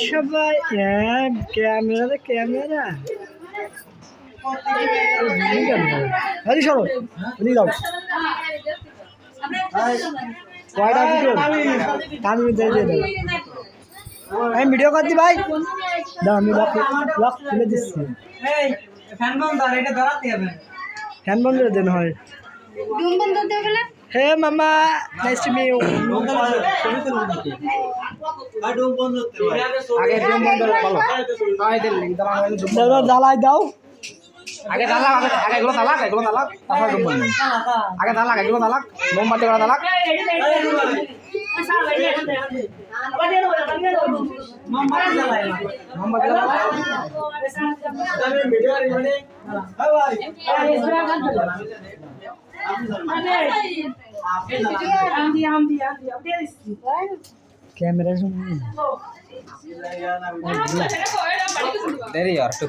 সবাই camera camera আরে সরো এদিকে যাও কয়টা ভিডিও আমি দিয়ে দেবো আমি ভিডিও করছি ভাই দাও আমি লক খুলে দিচ্ছি ফ্যান বন্ধ করে দেন হয় হে মামা নাইস টু মিট ইউ আগে ডুম বন্ধ বলো জ্বালাই দাও আগে দালাক আগে এগুলো দালাক তারপর ডুম বন্ধ আগে দালাক এগুলো দালাক মোমবাতি করা দালাক कैमरा देरी यार तो